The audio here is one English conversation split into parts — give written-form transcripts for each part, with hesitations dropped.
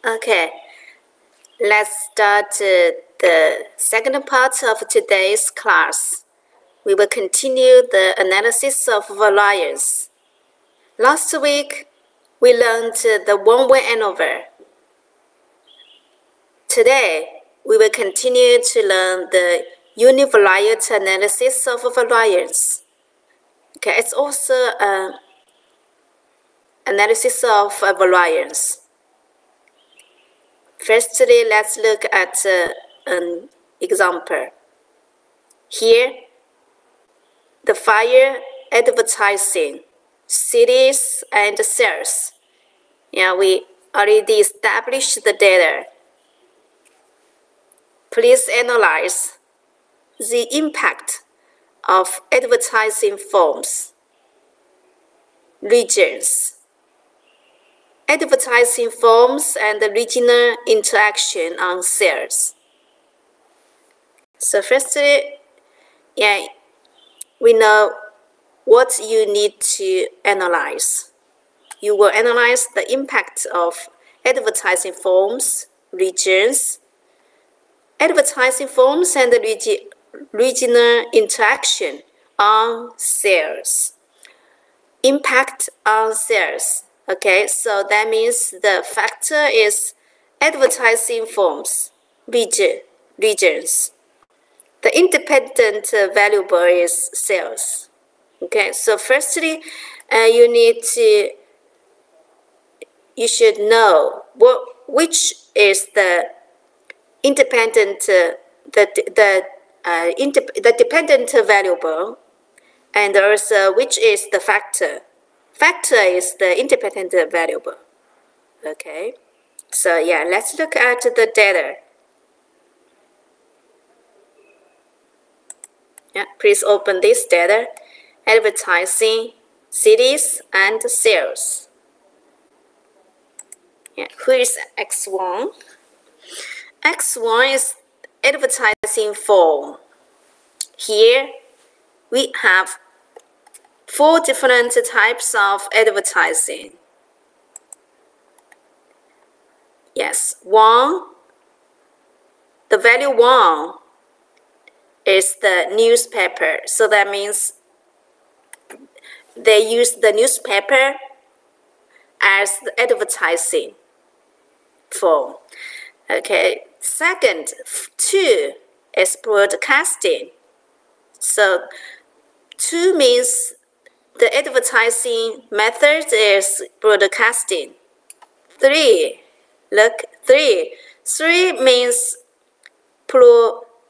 Okay, let's start the second part of today's class. We will continue the analysis of variance. Last week, we learned the one-way ANOVA. Today, we will continue to learn the univariate analysis of variance. Okay, it's also an analysis of variance. Firstly, let's look at an example. Here, the fire advertising, cities and sales. We already established the data. Please analyze the impact of advertising forms, regions, advertising forms and regional interaction on sales. So firstly, we know what you need to analyze. You will analyze the impact of advertising forms, regions, advertising forms and regional interaction on sales. Impact on sales. Okay, so that means the factor is advertising forms, regions. The independent variable is sales. Okay, so firstly, you should know which is the independent, the dependent variable, and also which is the factor. Factor is the independent variable. Okay, so let's look at the data. Please open this data. Advertising, cities, and sales. Who is X1? X1 is advertising form. Here we have 4 different types of advertising. The value 1 is the newspaper. So that means they use the newspaper as the advertising form. Okay, second, 2 is broadcasting. So 2 means the advertising method is broadcasting. 3 means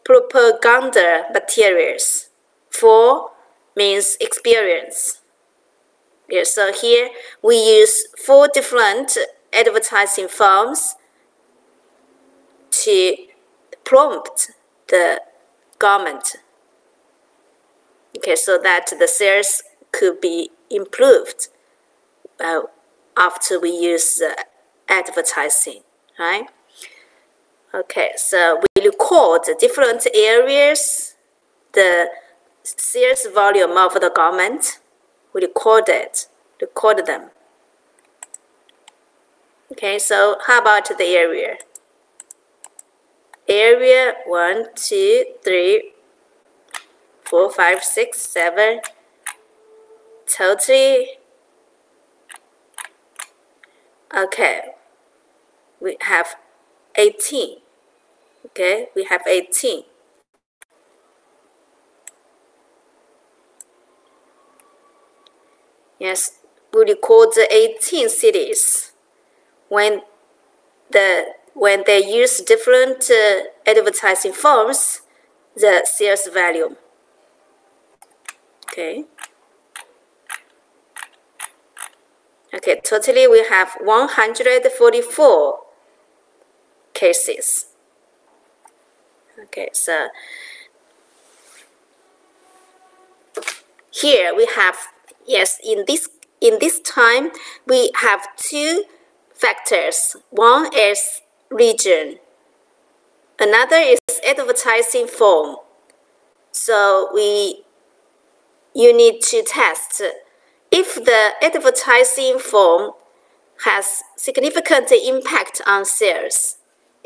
propaganda materials. 4 means experience. So here we use 4 different advertising forms to prompt the government. Okay, so that the sales could be improved after we use advertising, right? Okay, so we record different areas, the sales volume of the government. We record them. Okay, so how about the area? Area 1, 2, 3, 4, 5, 6, 7. Totally. Okay, we have 18. Okay, we have 18. Yes, we record the 18 cities. When they use different advertising forms, the sales volume. Okay, totally we have 144 cases. Okay, so here we have, in this time we have 2 factors. One is region, another is advertising form. So you need to test if the advertising form has significant impact on sales.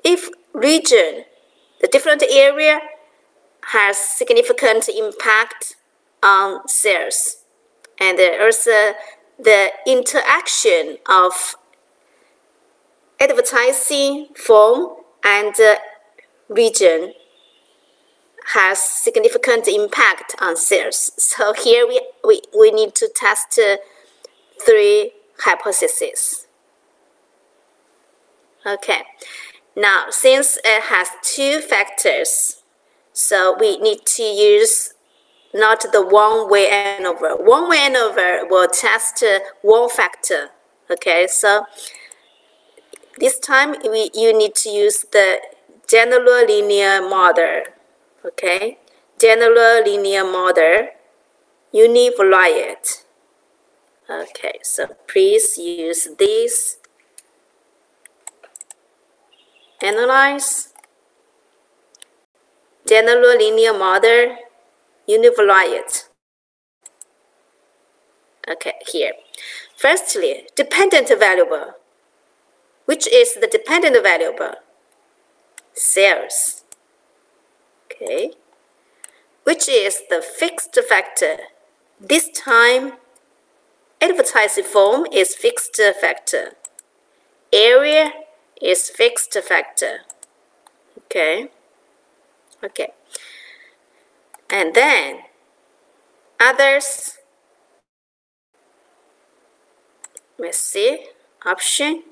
If region, the different area has significant impact on sales, and also the interaction of advertising form and region has significant impact on sales. So here we need to test 3 hypotheses. Okay, now since it has 2 factors, so we need to use not the one-way ANOVA. One-way ANOVA will test 1 factor. Okay, so this time you need to use the general linear model. Okay, general linear model, univariate. Okay, so please use this. Analyze general linear model, univariate. Okay, here. Firstly, dependent variable. Which is the dependent variable? Sales. Okay. Which is the fixed factor? This time, advertising form is fixed factor. Area is fixed factor. Okay. Okay. And then others. Let's see. Option.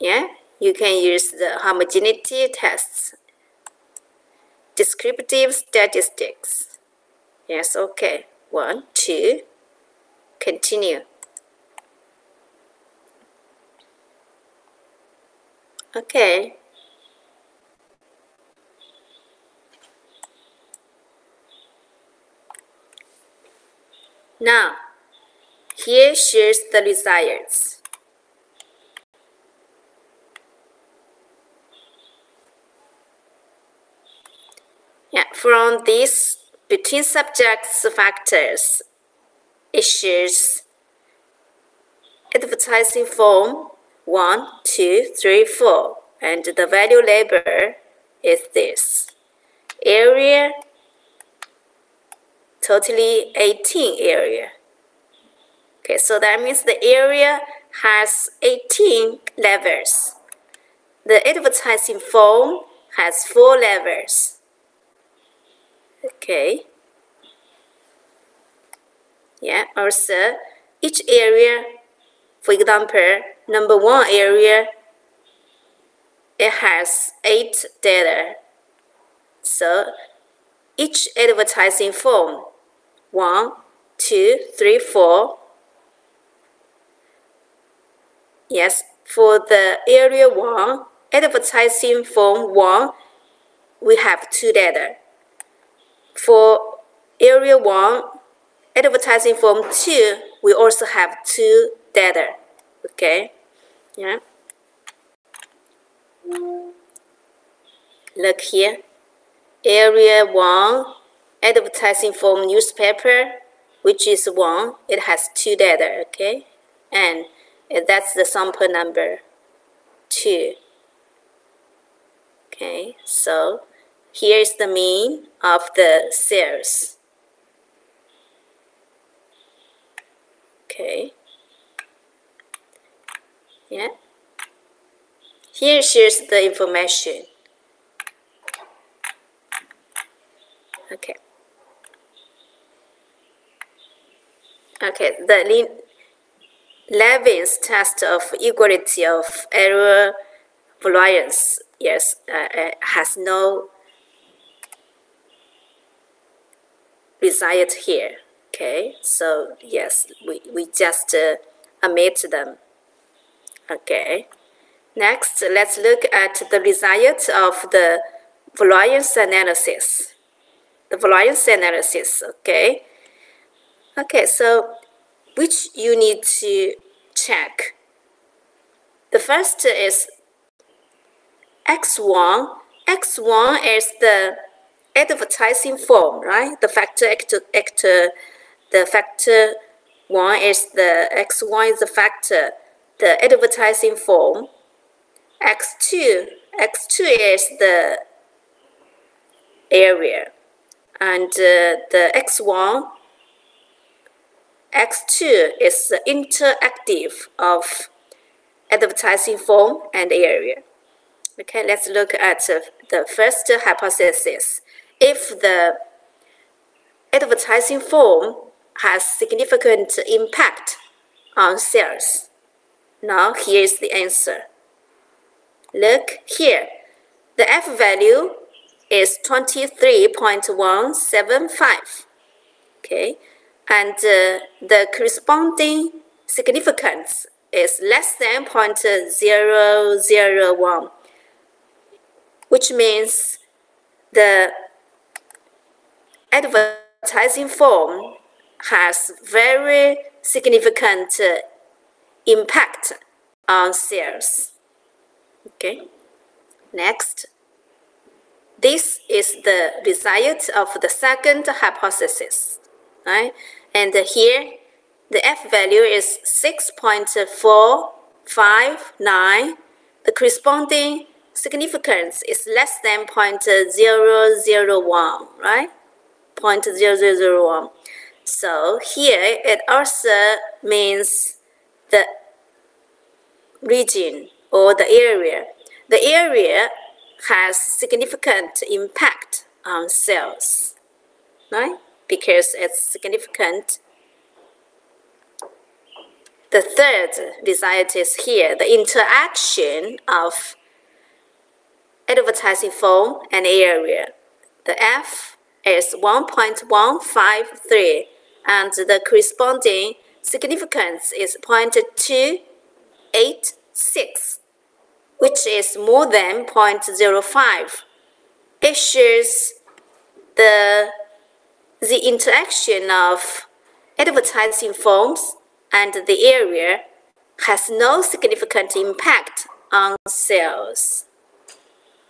Yeah, you can use the homogeneity tests. Descriptive statistics. Yes, okay. 1, 2. Continue. Okay. Now, here shows the results. Yeah, from these between subjects factors, it shows advertising form 1, 2, 3, 4, and the value label is this. Area, totally 18 area. Okay, so that means the area has 18 levels. The advertising form has 4 levels. Okay. Yeah, also each area, for example, number 1 area, it has 8 data. So each advertising form, 1, 2, 3, 4. Yes, for the area 1, advertising form 1, we have 2 data. For area 1, advertising form 2, we also have 2 data. Okay, yeah. Look here, area 1, advertising form newspaper, which is 1, it has 2 data, okay, and that's the sample number 2. Okay, so here's the mean of the sales. Okay. Yeah. Here shows the information. Okay. Okay, the Levin's test of equality of error variance, yes, has no result here. Okay, so yes, we just omit them. Okay, next let's look at the result of the variance analysis. The variance analysis, okay. Okay, so which you need to check. The first is X1. X1 is the advertising form, right? The factor One is the x1 is the factor, the advertising form. x2 is the area, and the x1, x2 is the interactive of advertising form and area. Okay, let's look at the first hypothesis. If the advertising form has significant impact on sales, now here's the answer. Look here, the F value is 23.175, okay, and the corresponding significance is less than 0.001, which means the advertising form has very significant impact on sales. Okay, next, this is the result of the second hypothesis, right? And here the F value is 6.459. The corresponding significance is less than 0.001, right? 0.0001. So here it also means the region or the area. The area has significant impact on sales, right? Because it's significant. The third result is here, the interaction of advertising form and area. The F is 1.153 and the corresponding significance is 0.286, which is more than 0.05. It shows the interaction of advertising forms and the area has no significant impact on sales.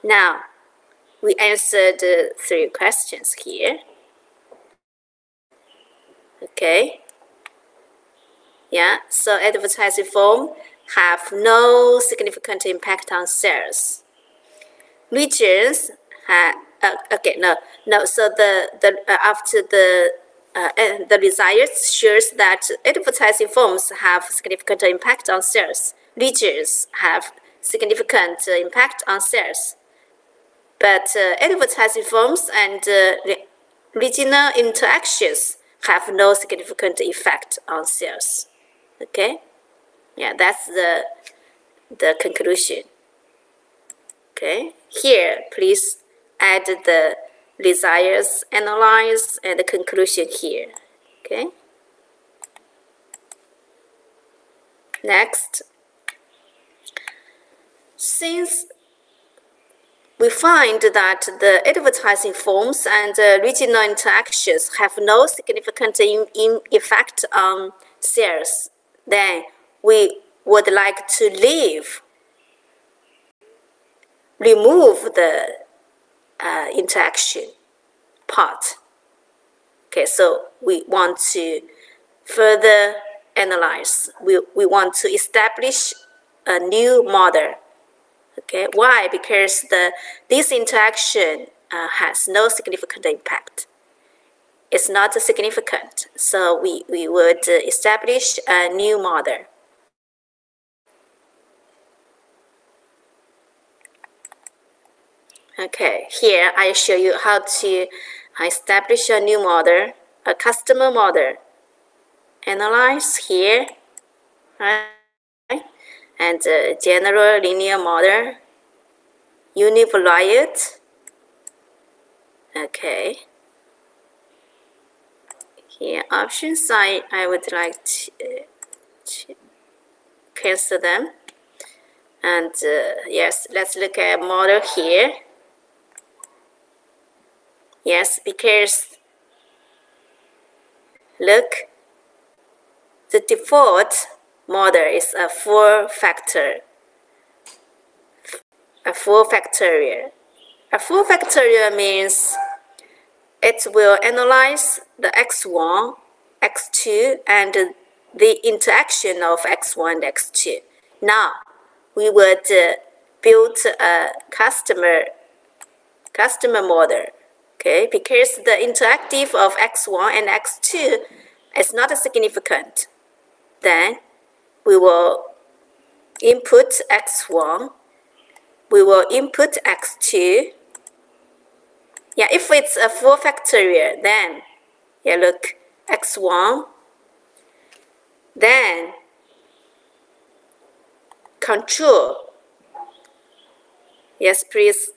Now, we answered 3 questions here. Okay. Yeah, so advertising form have no significant impact on sales. Regions have So after the results shows that advertising forms have significant impact on sales. Regions have significant impact on sales, but advertising forms and regional interactions have no significant effect on sales. Okay, yeah, that's the conclusion. Okay, here please add the results, analyze, and the conclusion here. Okay. Next, since we find that the advertising forms and regional interactions have no significant effect on sales, then we would like to remove the interaction part. Okay, so we want to further analyze. We want to establish a new model. Okay, why? Because this interaction has no significant impact. It's not significant, so we would establish a new model. Okay, here I show you how to establish a new model, a customer model. Analyze here, right? And general linear model, univariate. Okay. Here options, I would like to cancel them. And yes, let's look at model here. Yes, because look, the default model is a 4-factorial. A 4-factorial. A 4-factorial means it will analyze the x1, x2, and the interaction of X1 and X2. Now, we would build a customer model, okay? Because the interactive of X1 and X2 is not significant. Then we will input X1, we will input X2. Yeah, if it's a 4 factorial, then yeah, look, X1, then control. Yes, please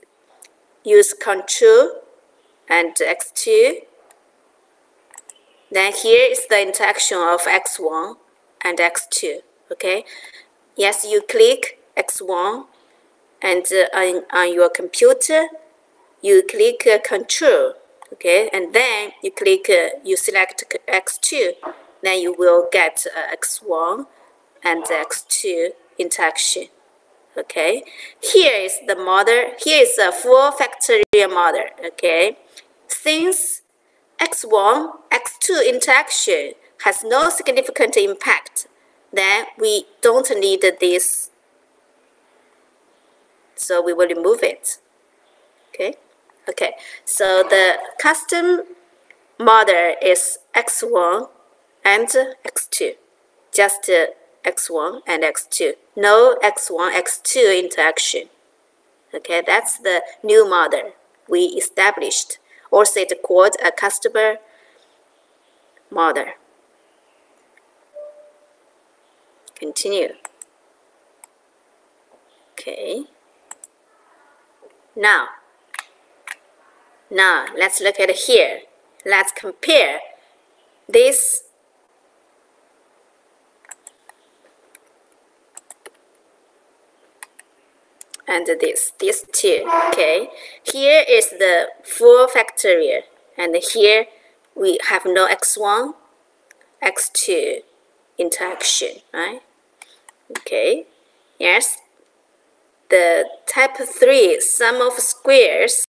use control and X2. Then here is the interaction of X1 and X2, okay? Yes, you click X1 and on your computer, you click control, okay? And then you click, you select X2, then you will get X1 and X2 interaction, okay? Here is the model, here is a 4 factorial model, okay? Since X1, X2 interaction has no significant impact, then we don't need this. So we will remove it. Okay? Okay. So the custom model is X1 and X2. Just X1 and X2. No X1, X2 interaction. Okay, that's the new model we established. Also, it's called a customer model. Continue. Okay. Now let's look at here. Let's compare this and these two, okay? Here is the 4 factorial, and here we have no X1, X2 interaction, right? Okay, yes. The type 3 sum of squares,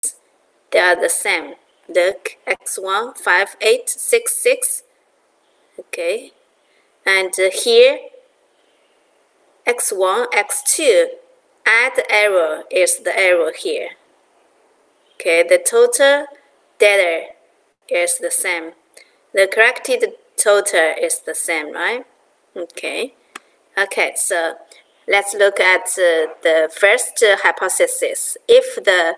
they are the same. Look, X1, 5, 8, 6, 6, okay? And here, X1, X2, add error is the error here. Okay, the total data is the same. The corrected total is the same, right? Okay. Okay, so let's look at the first hypothesis. If the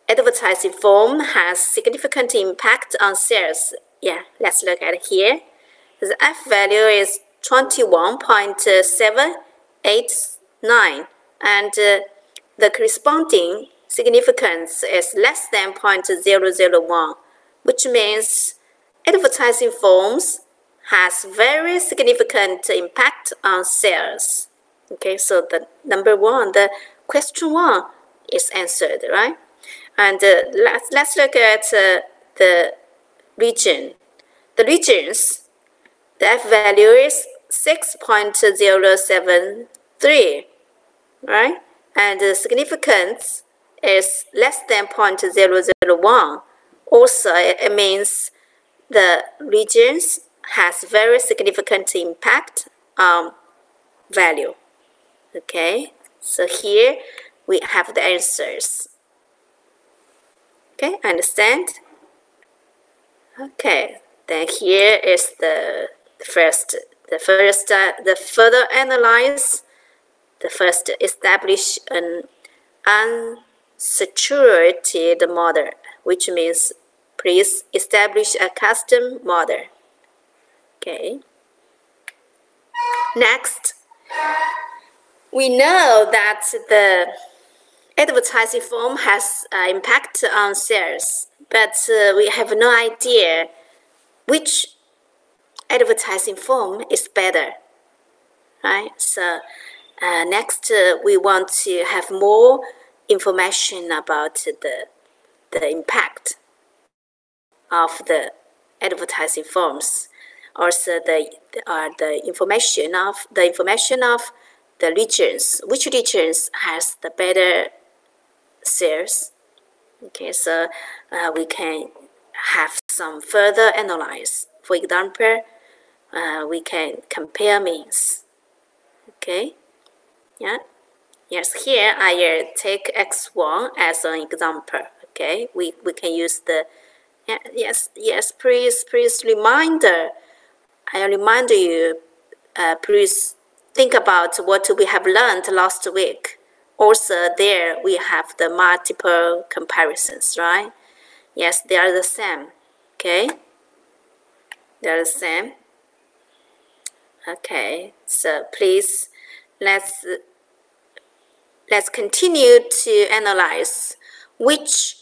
advertising form has significant impact on sales, yeah, let's look at it here. The F value is 21.789. And the corresponding significance is less than 0.001, which means advertising forms has very significant impact on sales. Okay, so the number 1, the question 1 is answered, right? And let's look at the region. The regions, the F value is 6.073. right? And the significance is less than 0.001. Also, it means the regions has very significant impact on value. Okay, so here we have the answers. Okay, understand? Okay, then here is the further analyze. The first, establish an unsaturated model, which means please establish a custom model. Okay. Next, we know that the advertising form has impact on sales, but we have no idea which advertising form is better, right? So next, we want to have more information about the impact of the advertising forms. Also, the information of the regions. Which regions has the better sales? Okay, so we can have some further analyze. For example, we can compare means. Okay, yeah. Yes, here I take X1 as an example. Okay, we can use the, yes, please reminder. I remind you, please think about what we have learned last week. Also there we have the multiple comparisons, right? Yes, they are the same. Okay, they are the same. Okay, so please let's continue to analyze which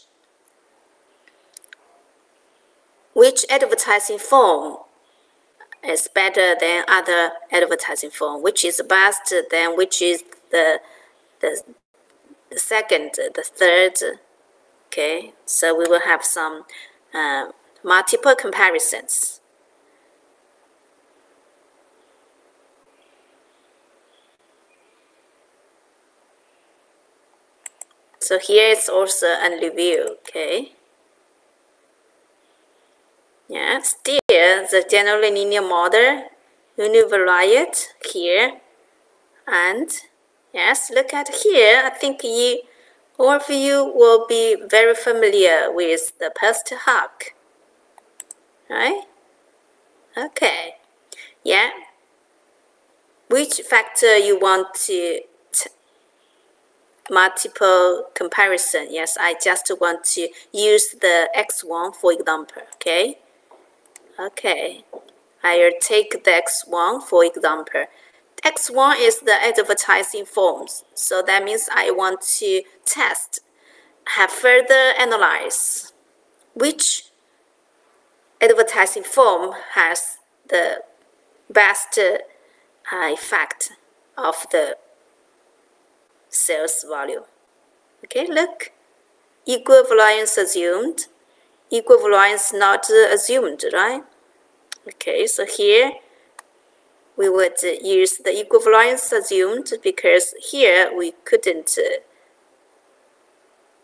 advertising form is better than other advertising form, which is best, then which is the second, the third. Okay, so we will have some multiple comparisons. So here is also a review. Okay. Yeah, still the general linear model, univariate here, and yes, look at here. I think all of you will be very familiar with the post hoc, right? Okay, yeah. Which factor you want to multiple comparison? Yes, I just want to use the X1 for example. Okay. Okay, I'll take the X1 for example. X1 is the advertising forms, so that means I want to have further analyze which advertising form has the best effect of the sales volume. Okay, look, equivalence assumed. Equivalence not assumed, right? Okay, so here we would use the equivalence assumed because here we couldn't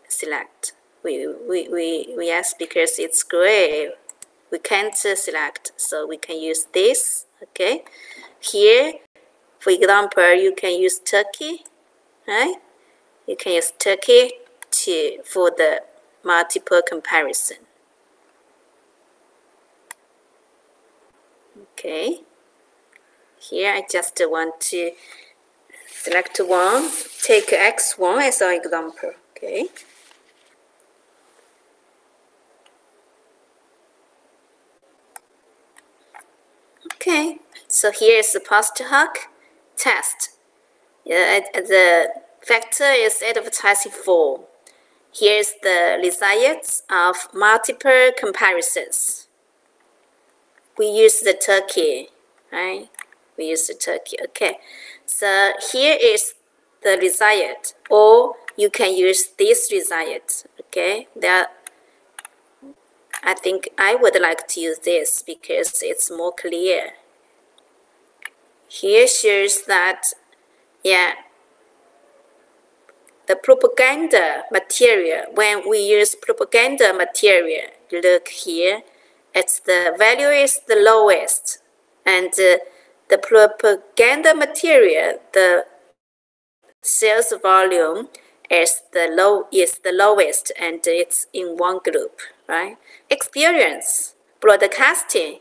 select. Yes, because it's gray, we can't select, so we can use this. Okay, here, for example, you can use Turkey, right? You can use Turkey for the multiple comparison. Okay, here I just want to select one, take X1 as an example. Okay. Okay, so here is the post hoc test. The factor is advertising form. Here's the results of multiple comparisons. We use the Turkey, right? We use the Turkey. Okay, so here is the result, or you can use this result. Okay, I think I would like to use this because it's more clear. Here shows that, yeah, the propaganda material, when we use propaganda material, look here, the value is the lowest, and the propaganda material, the sales volume is the lowest, and it's in one group, right? Experience, broadcasting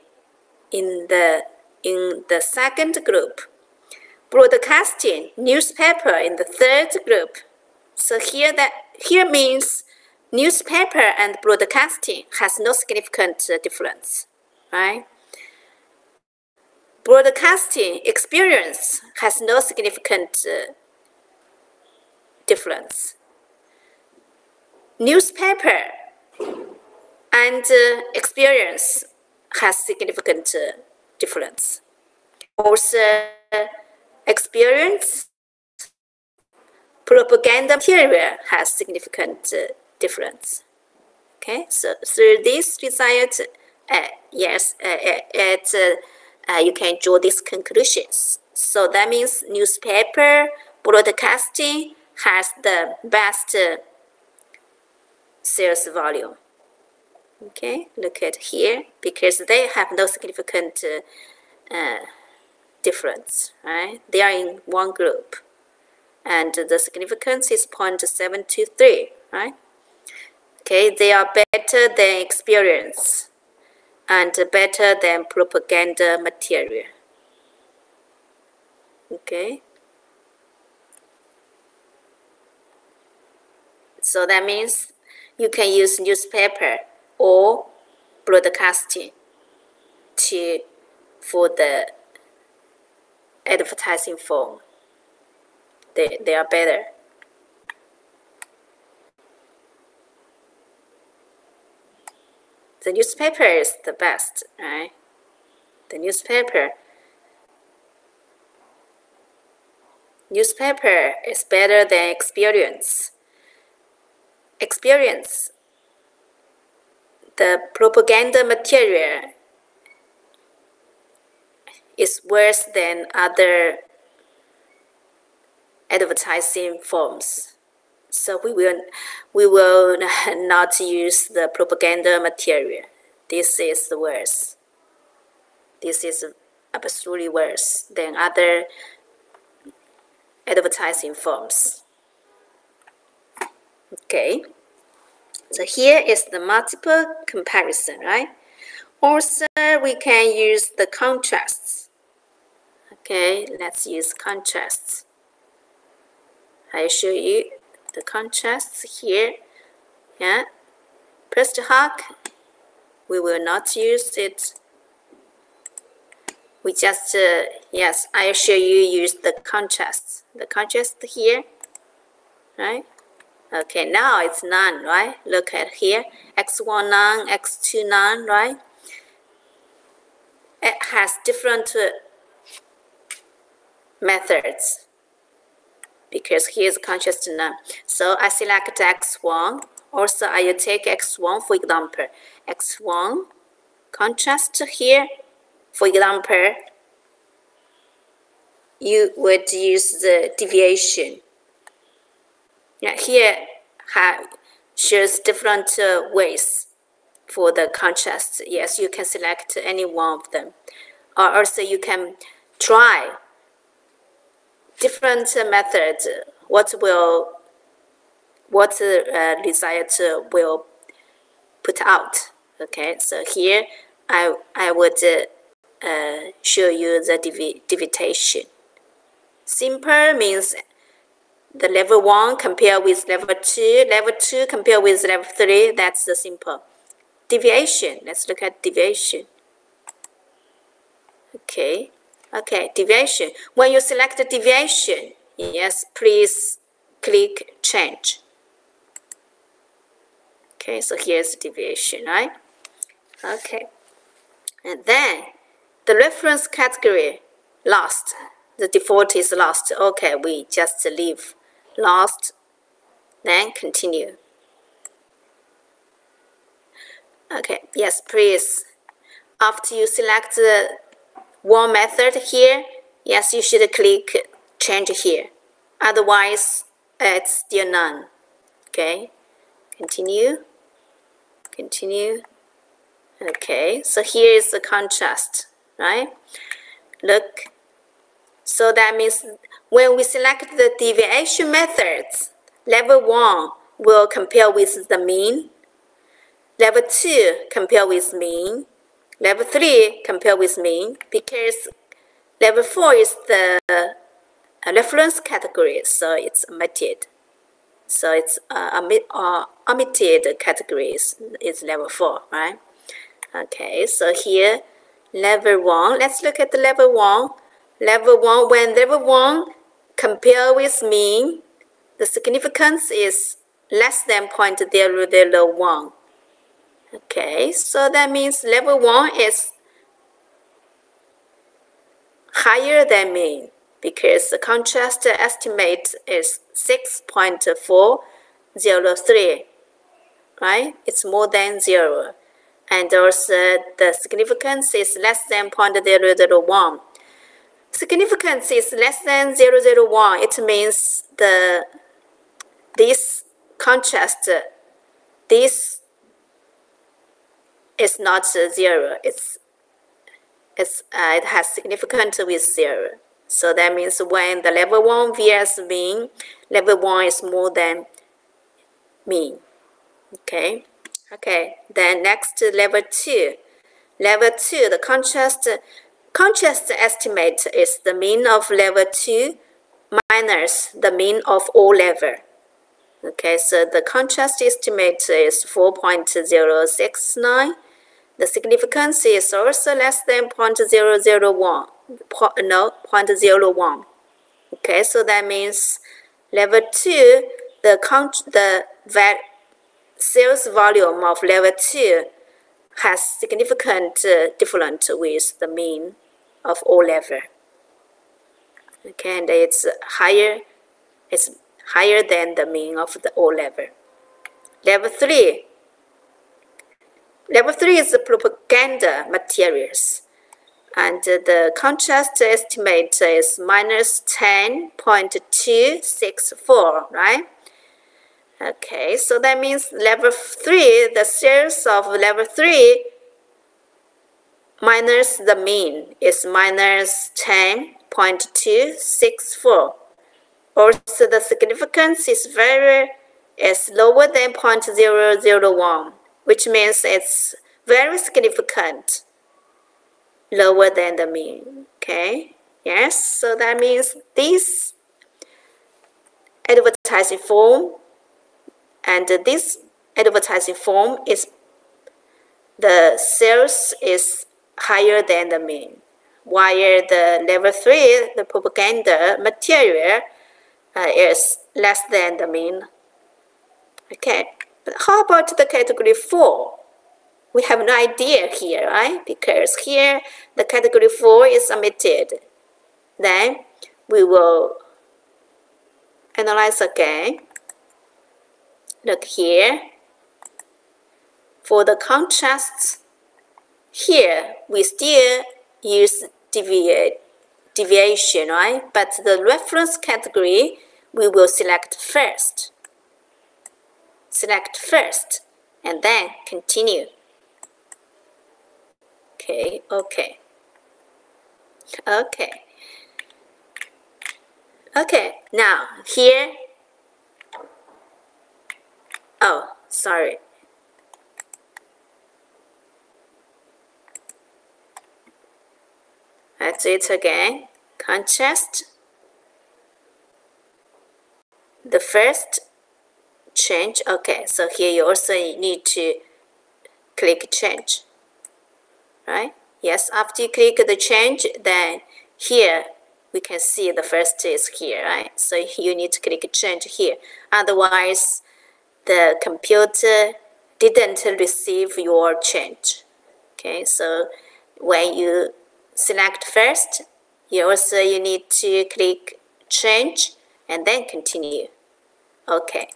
in the second group, broadcasting, newspaper in the third group. So here means newspaper and broadcasting has no significant difference, right? Broadcasting experience has no significant difference. Newspaper and experience has significant difference. Also, experience, propaganda material has significant difference. Okay, so through this result, yes, you can draw these conclusions. So that means newspaper broadcasting has the best sales volume. Okay, look at here, because they have no significant difference, right? They are in one group. And the significance is 0.723, right? Okay, they are better than experience and better than propaganda material. Okay. So that means you can use newspaper or broadcasting for the advertising form. They are better. The newspaper is the best, right? The newspaper is better than experience. Experience, the propaganda material is worse than other advertising forms. So we will not use the propaganda material. This is worse. This is absolutely worse than other advertising forms. Okay. So here is the multiple comparison, right? Also, we can use the contrasts. Okay, let's use contrasts. I show you the contrasts here. Yeah, post hoc, we will not use it. We just, yes, I show you use the contrasts. The contrast here, right? Okay, now it's none, right? Look at here, x1 none, x2 none, right? It has different methods because here's contrast none. So I select x1. Also, I will take x1 for example. x1 contrast here. For example, you would use the deviation. Yeah, here shows different ways for the contrast. Yes, you can select any one of them. Or also you can try different methods. What result will put out. Okay, so here I would show you the deviation. Simple means the level 1 compare with level 2, level 2 compare with level 3, that's the simple. Deviation, let's look at deviation. Okay, deviation. When you select the deviation, yes, please click change. Okay, so here's the deviation, right? Okay, and then the reference category, lost. The default is lost. Okay, we just leave lost, then continue. Okay, yes, please. After you select the one method here, yes, you should click change here. Otherwise, it's still none. Okay, continue. Okay, so here is the contrast, right? Look. So that means when we select the deviation methods, level 1 will compare with the mean, level 2 compare with mean, level 3 compare with mean, because level 4 is the reference category, so it's omitted. So it's omitted categories is level 4, right? Okay, so here level 1, let's look at the level 1. Level 1, when level 1 compare with mean, the significance is less than 0.001. Okay, so that means level 1 is higher than mean because the contrast estimate is 6.403, right? It's more than 0. And also the significance is less than 0.001. Significance is less than 001. It means this contrast, this is not 0. it has significance with 0. So that means when the level 1 vs mean, level 1 is more than mean. Okay. Okay. Then next, level 2. Level 2, the contrast estimate is the mean of level 2 minus the mean of all level. Okay, so the contrast estimate is 4.069. The significance is also less than 0.001. 0.01. Okay, so that means level 2, the sales volume of level 2 has significant difference with the mean of all level. Okay, and it's higher than the mean of the all level. Level 3 is the propaganda materials, and the contrast estimate is minus 10.264, right? Okay, so that means level 3, the sales of level 3 minus the mean is minus 10.264. Also, the significance is lower than 0.001, which means it's very significant, lower than the mean. Okay, yes, so that means this advertising form and this advertising form is the sales is higher than the mean, while the level 3, the propaganda material, is less than the mean. Okay, but how about the category 4? We have no idea here, right? Because here the category 4 is omitted. Then we will analyze again. Look here. For the contrasts, here we still use deviation, right? But the reference category we will select first. Select first and then continue. Okay, okay. Okay. Okay, now here. Oh, sorry. Let's do it again. Contrast. The first change. Okay, so here you also need to click change. Right? Yes, after you click the change, then here we can see the first is here, right? So you need to click change here. Otherwise, the computer didn't receive your change. Okay, so when you select first, you need to click change and then continue. Okay.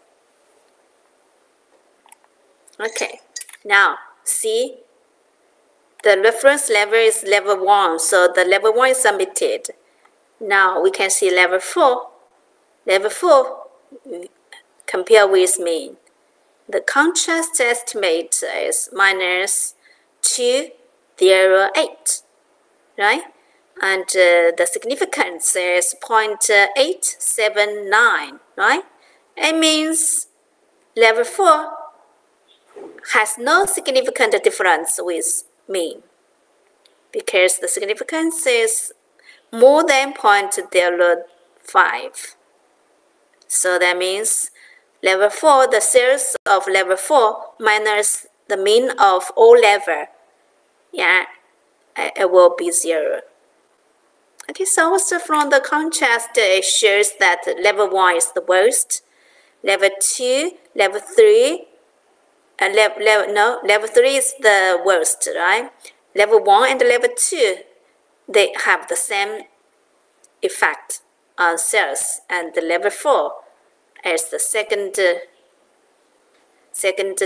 Okay, now see, the reference level is level 1, so the level 1 is omitted. Now we can see level 4. Level 4, compare with mean. The contrast estimate is minus 208, right? And the significance is 0.879, right? It means level 4 has no significant difference with mean, because the significance is more than 0.05. So that means level 4, the sales of level 4 minus the mean of all level, yeah, it will be 0. Okay, so also from the contrast, it shows that level 1 is the worst, level 2, level 3, level 3 is the worst, right? Level 1 and level 2, they have the same effect on sales, and the level 4 is the second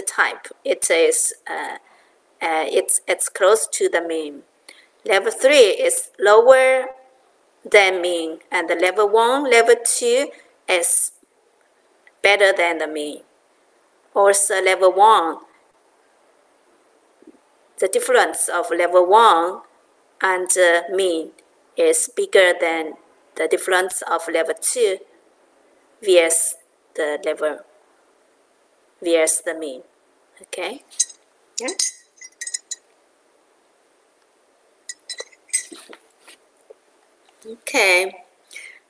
type. It is it's close to the mean. Level 3 is lower than mean, and the level 1, level 2 is better than the mean. Also, level 1, the difference of level 1 and mean is bigger than the difference of level 2 vs the level vs the mean. Okay. Yeah. Okay.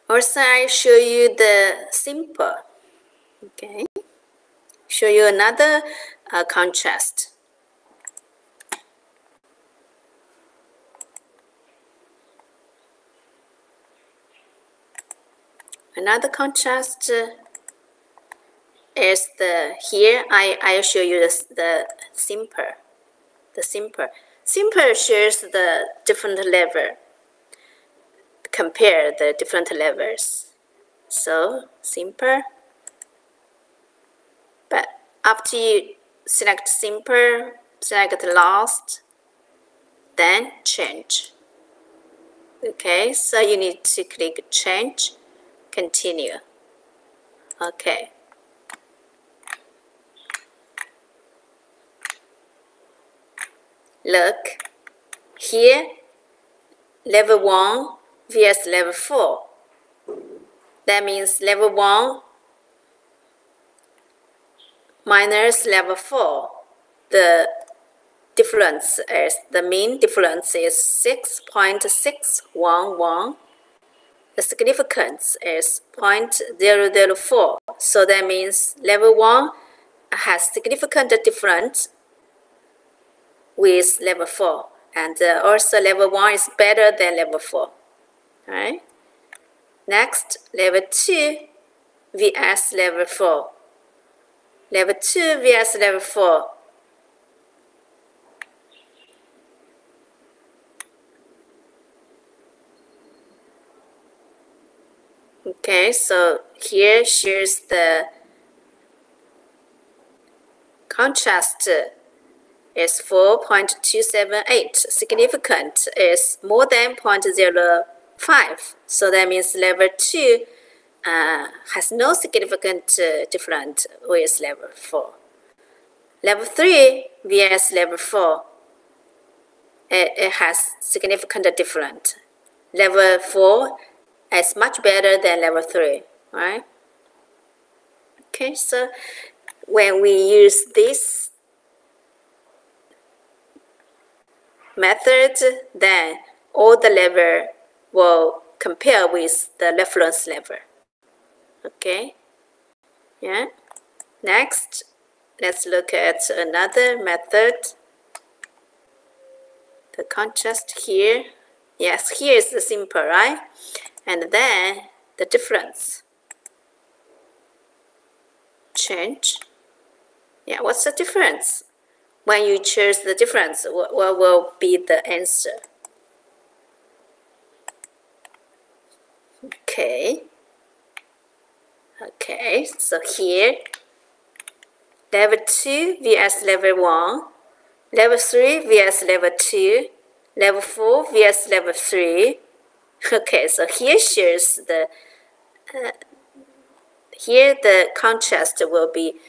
Also, I show you the simple. Okay. Show you another contrast. Another contrast is the here I show you the simple. The simple. Simple shows the different level. Compare the different levels. So simple. But after you select simple, select last, then change. Okay, so you need to click change, continue. Okay. Look, here, level 1 vs level 4. That means level 1 minus level 4. The difference is, the mean difference is 6.611. The significance is 0.004. So that means level 1 has significant difference with level 4. And also level 1 is better than level 4. Alright. Next, level 2 vs level 4. Level 2 vs level 4. Okay, so here shows the contrast is 4.278. Significant is more than 0.05. So that means level 2 has no significant difference with level 4. Level 3 vs level 4, it has significant difference. Level 4 is much better than level 3, right? Okay, so when we use this method, then all the level will compare with the reference level. Okay, yeah. Next, let's look at another method. The contrast here. Yes, here is the simple, right? And then the difference. Change. Yeah, what's the difference? When you choose the difference, what will be the answer? Okay. Okay, so here, level 2 vs level 1, level 3 vs level 2, level 4 vs level 3. Okay, so here shows the, here the contrast will be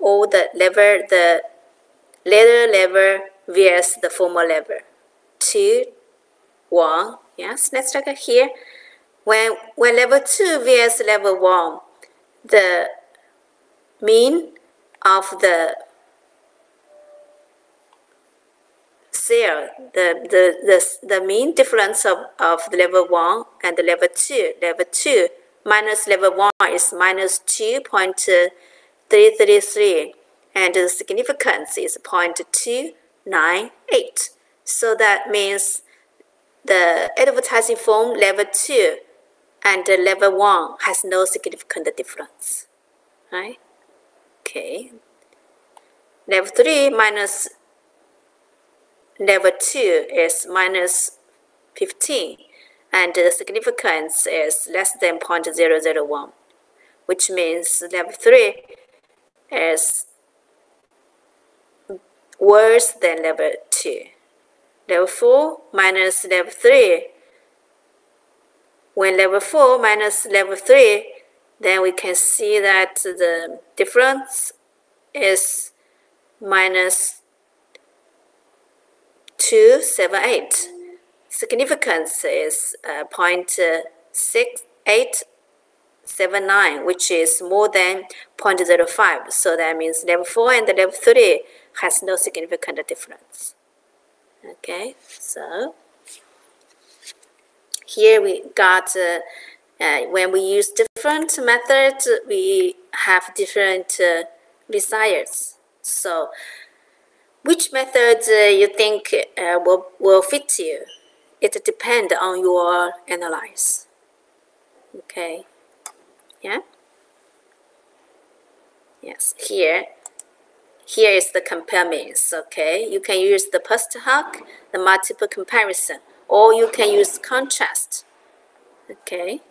all the level, the later level vs the former level. 2, 1, yes, let's look at here. When level 2 vs level 1, the mean of the cell, the mean difference of the level 1 and the level 2. Level 2 minus level 1 is minus 2.333, and the significance is 0.298. So that means the advertising form level 2 and level 1 has no significant difference, right? Okay. Level 3 minus level 2 is minus 15, and the significance is less than 0.001, which means level 3 is worse than level 2. Level 4 minus level 3. When level 4 minus level 3, then we can see that the difference is minus 278. significance is 0.6879, which is more than 0.05. So that means level 4 and level 3 has no significant difference. Okay, so here we got when we use different methods, we have different results. So which method you think will fit you? It depends on your analysis. Okay, yeah? Yes, here is the compare means, okay? You can use the post hoc, the multiple comparison, or you can use contrast, okay?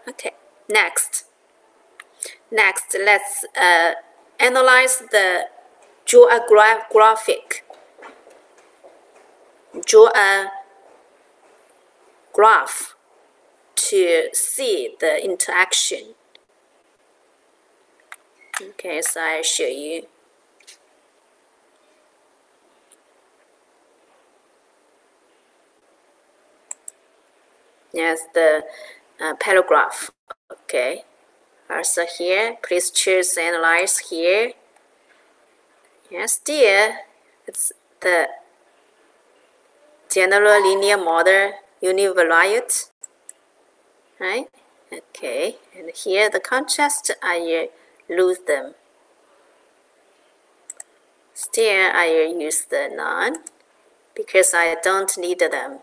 Okay, next, let's analyze the draw a graphic. Draw a graph to see the interaction. Okay, so I'll show you. Yes, the paragraph. Okay. Also here, please choose analyze here. Yes, here it's the general linear model univariate, right? Okay, and here the contrast, I lose them. Still, I use the none because I don't need them.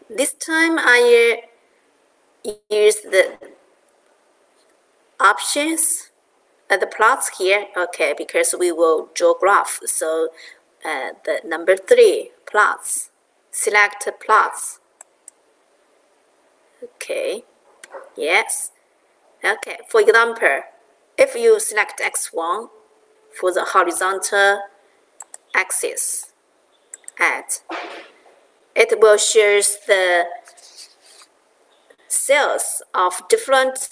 This time, I use the options at the plots here. Okay, because we will draw graph. So the number 3 plots. Select plots. Okay. Yes. Okay. For example, if you select x1 for the horizontal axis, it will show the sales of different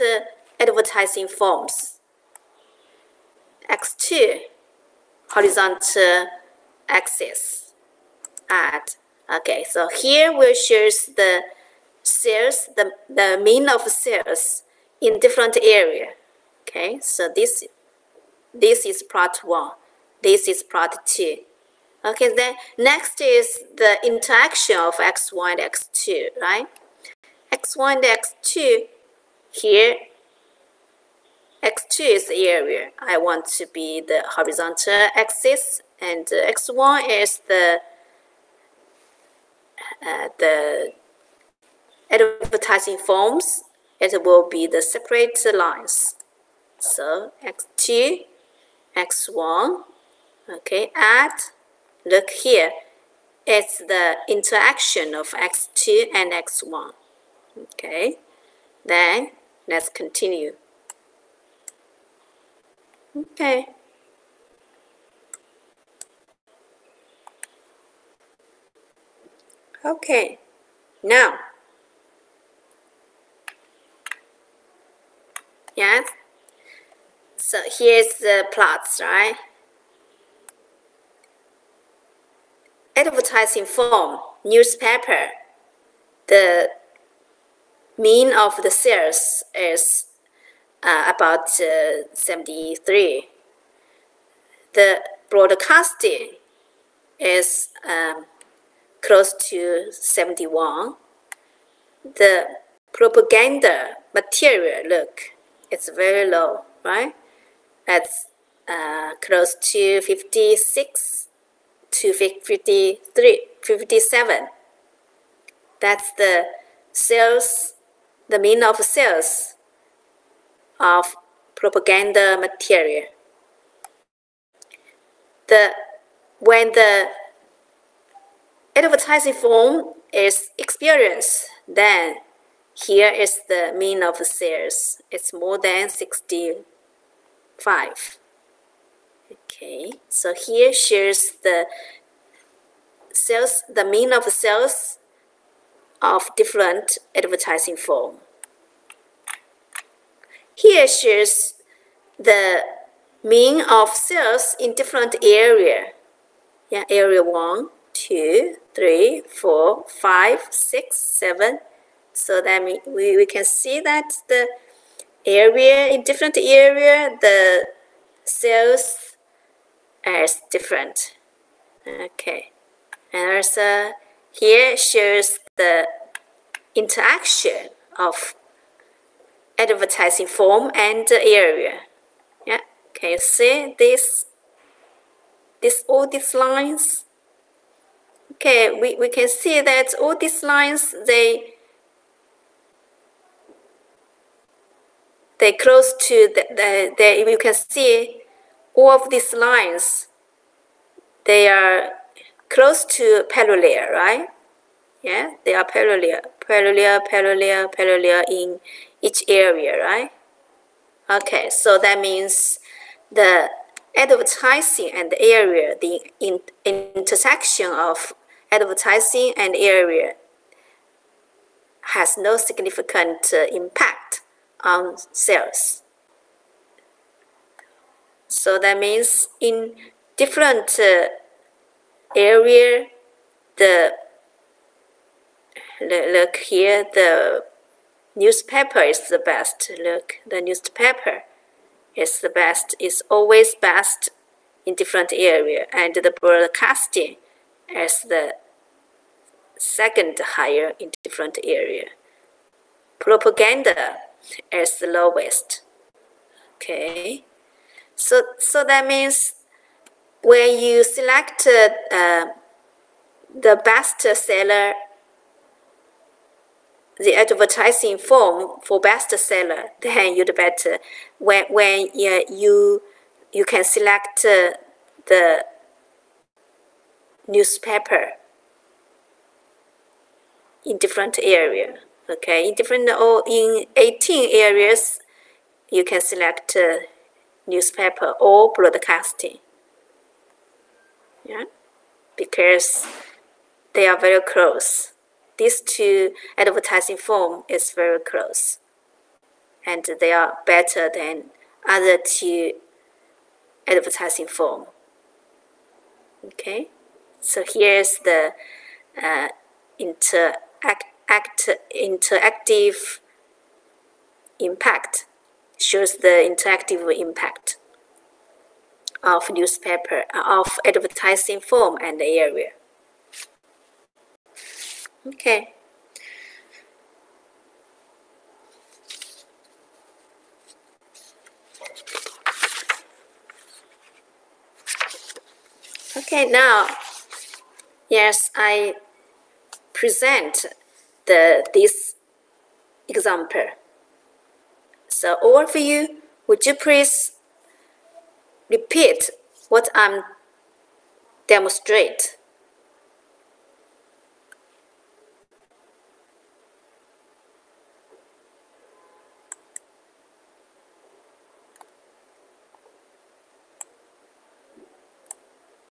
advertising forms. X2 horizontal axis okay, so here will show the sales, the mean of sales in different area. Okay, so this is plot 1, this is plot 2. Okay, then next is the interaction of x1 and x2, right? x1 and x2, here x2 is the area. I want to be the horizontal axis, and x1 is the advertising forms. It will be the separate lines. So x2, x1, okay, look here, it's the interaction of x2 and x1. Okay, then let's continue. Okay. Okay, now, yes, so here's the plots, right? Advertising form, newspaper, the mean of the sales is about 73. The broadcasting is close to 71. The propaganda material, look, it's very low, right? That's close to 56 to 53, 57. That's the sales, the mean of sales of propaganda material. When the advertising form is experienced, then here is the mean of sales. It's more than 65. Okay, so here shows the sales, the mean of sales of different advertising form. Here shows the mean of sales in different area. Yeah, area 1, 2, 3, 4, 5, 6, 7. So that means we can see that the area, in different area, the cells are different. Okay. And also here shows the interaction of advertising form and the area. Yeah. Can you see this? All these lines? Okay, we can see that all these lines, they close to you can see all of these lines, they are close to parallel, right? Yeah, they are parallel in each area, right? Okay, so that means the advertising and area, the intersection of advertising and area has no significant impact on sales. So that means in different area, look here, the newspaper is the best. Look, the newspaper is the best, is always best in different area, and the broadcasting is the second higher in different area. Propaganda is the lowest. Okay, so that means when you select the best seller, the advertising form for best seller, then you'd better when you can select the newspaper in different area. Okay, in 18 areas, you can select newspaper or broadcasting. Yeah, because they are very close. These two advertising form is very close, and they are better than other two advertising form. Okay, so here's the interactive impact, shows the interactive impact of newspaper, of advertising form and area. Okay. Okay, now, yes, I present this example. So all of you, would you please repeat what I'm demonstrate?